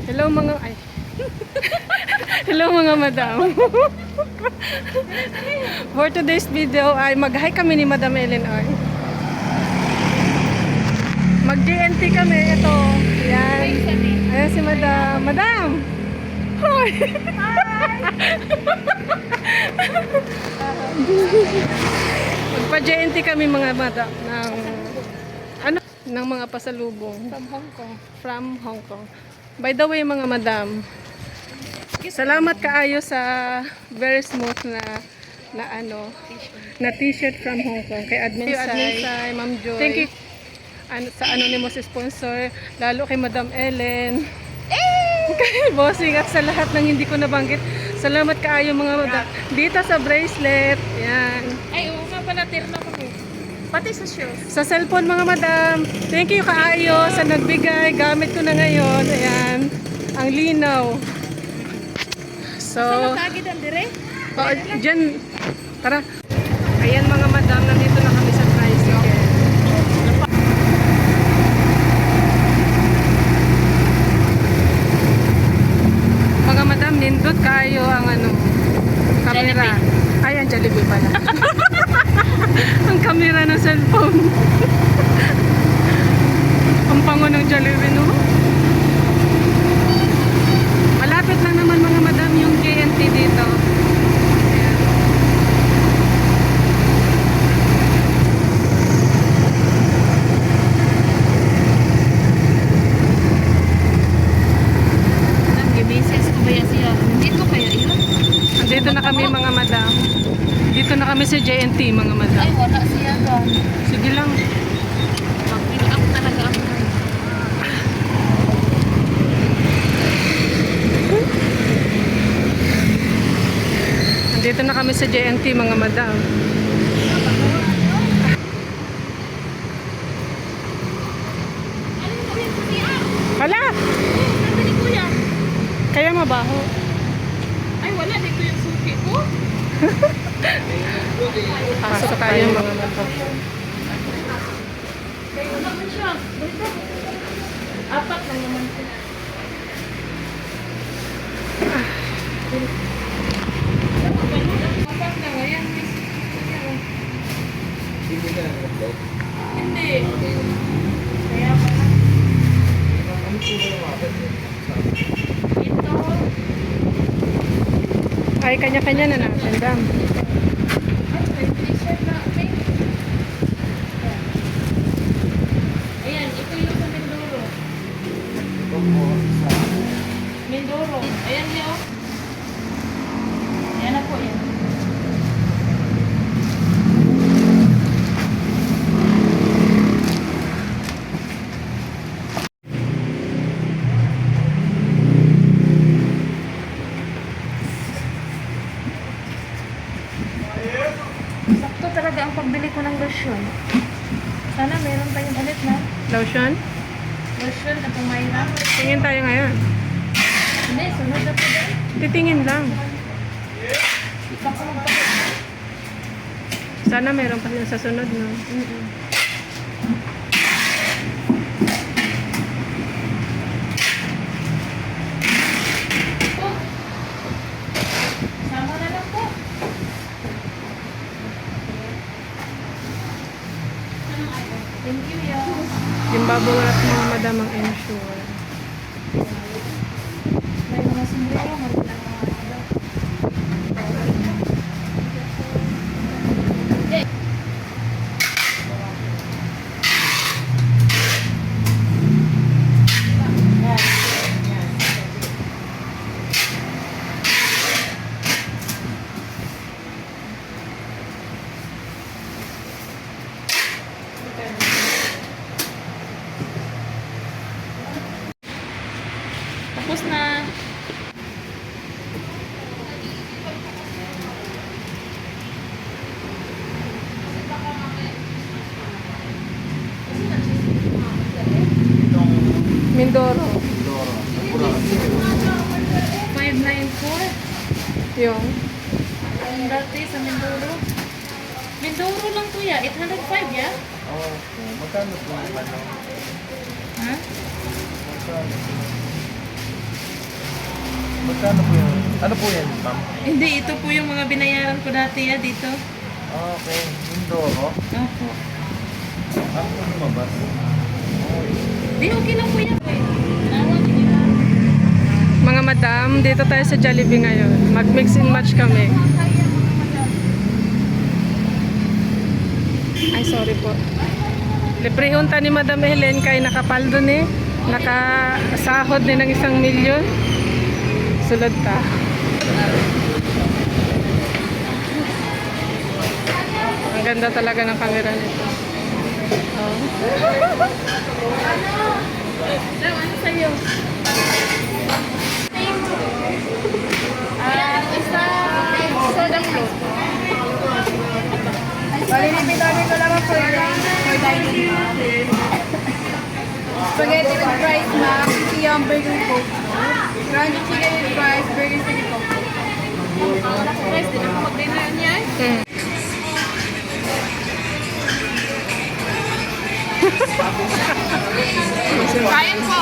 Hello mga ay. Hello mga madam. For today's video ay mag-hi kami ni Madam Eleanor. Mag-GNT kami ito. Yan. Ayan si Madam. Madam. Hi. Magpa-GNT kami mga madam ng ng mga pasalubong from Hong Kong. By the way mga madam, salamat kaayo sa very smooth na t-shirt from Hong Kong kay Admin Sai, Ma'am Joy. Thank you sa anonymous sponsor, lalo kay Madam Ellen. Kay Bossing at sa lahat ng hindi ko nabanggit. Salamat kaayo mga madam. Dito sa bracelet. Yan. Ay, oo nga pala, tirno ko. Pati sa shoes. Sa cellphone mga madam. Thank you kaayo sa nagbigay. Gamit ko na ngayon. Ayan. Ang linaw. So, Tagid ang dire? dyan. Tara. Ayan mga madam. Nandito na kami sa tricycle. Mga madam, nindot kayo ang camera. Ayan, Jollibee pala. Ang camera ng cellphone. Ang pango ng Jollibee, no? Malapit lang naman mga madam yung JNT dito. Ayan. Nag-business ko ba yan siya? Dito kaya yun? Andito na kami mga madam. Dito na kami sa JNT mga madam. Ay, wala siya ba? Sige lang. Mag-fill up talaga ako. Andito na kami sa JNT mga madam. Hala! Sabi ni Kuya. Kaya mabaho. Ay, wala. Dito yung suki ko. Pasok tayo mga madam. Kaya wala man siya. Dito. Apat lang naman siya. Apat lang. Ayan, miss. Hindi. Kaya pala. Ito. Ay, kanya-kanya na natin, dam. Ay, may t-shirt na. May. Ayan, ito yung sa Mindoro. Mindoro. Ayan niyo. Ayan na po yan. Sakto talaga ang pagbili ko ng lotion. Sana meron pa yung ulit na. Lotion? Lotion na pumayra. Tingin tayo ngayon. Hindi, sunod na po din. Titingin lang. Baka magpapit. Sana meron pa rin sa sunod, no? Sama na lang po. Thank you, yo. Yung babawarat mga madam ang ensure. May mga sombrero, magandang mga ano. Okay. Tapos na. Mindoro. 594. Yung. Ang dati sa Mindoro. Mindoro lang to ya. 805 ya? Oo. Magkano po naman? Ha? Magkano? Magkano po yun? Ano po yan, ma'am? Hindi, ito po yung mga binayaran ko dati dito. Okay. Mindoro. Opo. Ano po lumabas? Di, okay lang po yan. Tawag niyo. Mga madam, dito tayo sa Jollibee ngayon. Mag-mix and match kami. Ay, sorry po. Librehon ta ni Madam Helen kay nakapaldo ni. Nakasahod ni ng 1 milyon. Sulod ta. Ang ganda talaga ng camera nito. Oh. Ano sa'yo? Isa soda float. Bali, nipitonin ko lang ang for dining. Spaghetti with fries, ma'am. Siyam, burger coke. Crunchy chicken with fries, burger chicken coke. Guys, di na po mag-dinner niya. Kain po.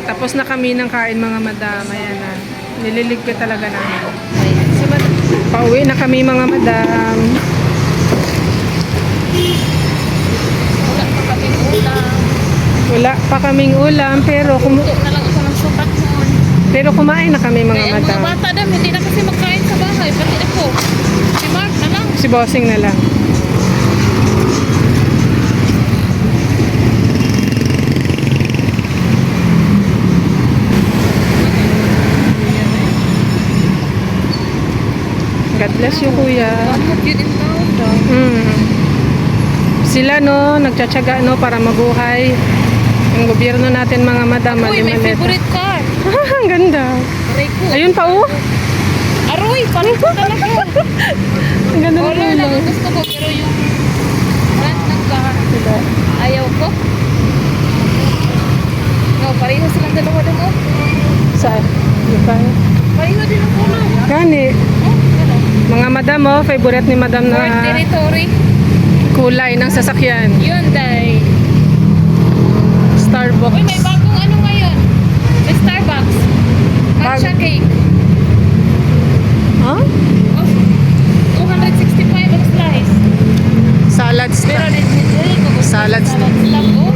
Tapos na kami ng kain mga madam. Ayan na. Nililigpit talaga namin. Pauwi na kami mga madam. Wala pa kaming ulam. Wala pa kaming ulam pero Ito na lang ako ng sukat noon. pero kumain na kami mga Kaya ang mga madam. bata dam, hindi na kasi magkain sa bahay. Pati ako. Si Mark na lang. Si Bossing na lang. God bless you, kuya. Bakit yun in town daw? Sila no, nagtsatsaga no para mabuhay. Ang gobyerno natin mga madam, Uy, may mali-mali. favorite car. Ang ganda. Aray ko. Ayun pa oh. Aroy, parang ko talaga. Ang ganda ng Color lang ulo. ang gusto ko, pero yung brand ng car, ayaw ko. No, pareho silang dalawa din oh. Saan? Di ba? Pareho din ang kulay. Gani. Oh, ano? Mga madam oh, favorite ni madam Ford na Territory. kulay ng sasakyan. Hyundai. Uy, Starbucks. may bagong ano ngayon. May Starbucks. Matcha cake. Huh? Oh, 265 ang slice. Salads. Pero Salads. Salads lang, oh.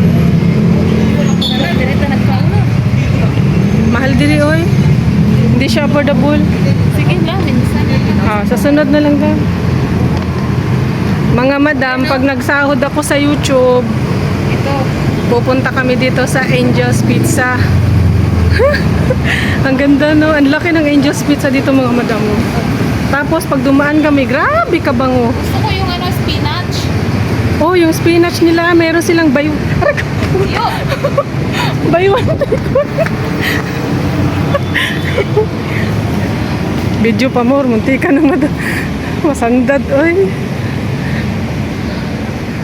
Wala, direta nagkauna. Mahal diri oy. Hindi siya affordable. Sige lang, minsan. Sa sunod na lang daw. Mga madam, pag nagsahod ako sa YouTube, Ito. pupunta kami dito sa Angel's Pizza. Ang ganda no, ang laki ng Angel's Pizza dito mga madam. Tapos pag dumaan kami, grabe kabango. Gusto ko yung ano, spinach. Oh, yung spinach nila, meron silang bayo. Yo! Baywan. Video pa more, munti ka na masandad, oy.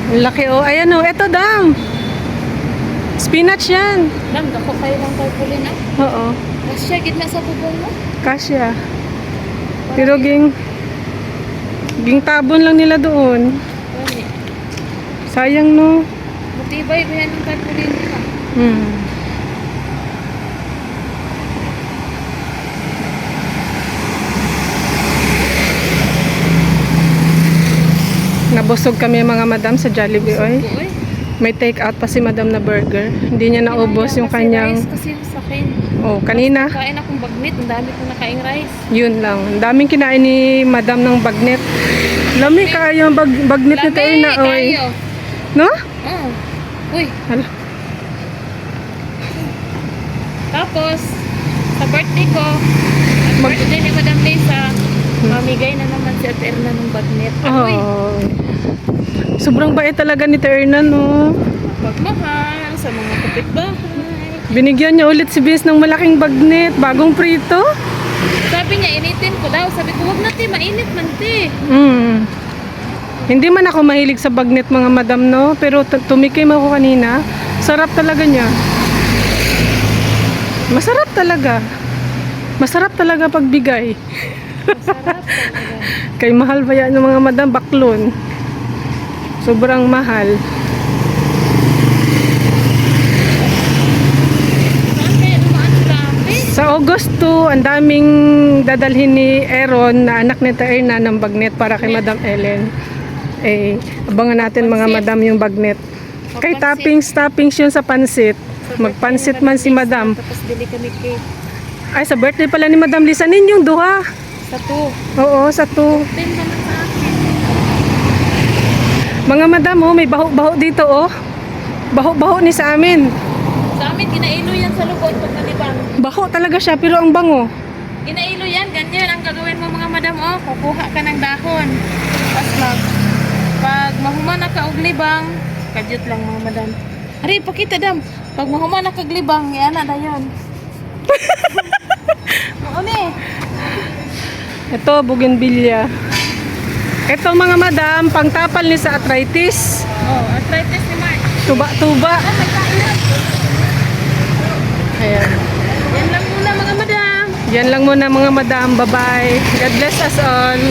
Ang laki, oh. Ayan, oh. Eto, dam. Spinach yan. Dam, dako kayo lang tarpulin ah. Oo. Masya, gitna sa bubong mo. Kasya. Pero ging tabon lang nila doon. Wali. Sayang, no? Matibay ba yan ang tarpulin nila? Nabusog kami mga madam sa Jollibee, oy. Uy. May take out pa si madam na burger. Hindi niya naubos yung kanyang... Rice kasi sa akin. Oh, kanina. Kain akong bagnit. Ang dami ko nakaing rice. Yun lang. Ang daming kinain ni madam ng bagnet. Lami kayo ang bagnet nito ay na, oy. kayo. No? Oh. Uy. Hala. Tapos, sa birthday ko, at birthday ni Madam Lisa, mamigay na naman si Ate Erna ng bagnet. Uy. Oh. Sobrang bait talaga ni Ternan, no? Pagmahal sa mga kapitbahay. Binigyan niya ulit si Vince ng malaking bagnet, bagong prito. Sabi niya, initin ko daw. Sabi ko, huwag na ti, mainit man ti. Hindi man ako mahilig sa bagnet mga madam, no? Pero tumikim ako kanina. Sarap talaga niya. Masarap talaga. Masarap talaga pagbigay. Masarap talaga. Kay mahal ba yan ng mga madam? Baklon. Sobrang mahal. Saan kaya dumaan traffic? Sa August 2, ang daming dadalhin ni Aaron na anak ni Taerna ng bagnet para kay Madam Ellen. Eh, abangan natin mga madam yung bagnet. Kay toppings yun sa pansit. Magpansit man si Madam. Tapos bili kami cake. Ay, sa birthday pala ni Madam Lisa ninyong duha. Sa 2. Oo, sa 2. Pin naman sa akin. Mga madam, oh, may baho-baho dito, oh. Baho-baho ni sa amin. Sa amin, kinailo yan sa lubot pag nalibang. Baho talaga siya, pero ang bango. Kinailo yan, ganyan ang gagawin mo mga madam. Oh, kukuha ka ng dahon. Tapos pag mahuman na ka og libang, kadyot lang mga madam. Ari, pakita dam. Pag mahuman na kag libang, yan na dayon. Oo ni. Ito, bougainvillea. Ito mga madam, pangtapal ni sa arthritis. Oh, arthritis ni Mark. Tuba-tuba. Ayan. Yan lang muna mga madam. Yan lang muna mga madam. Bye-bye. God bless us all.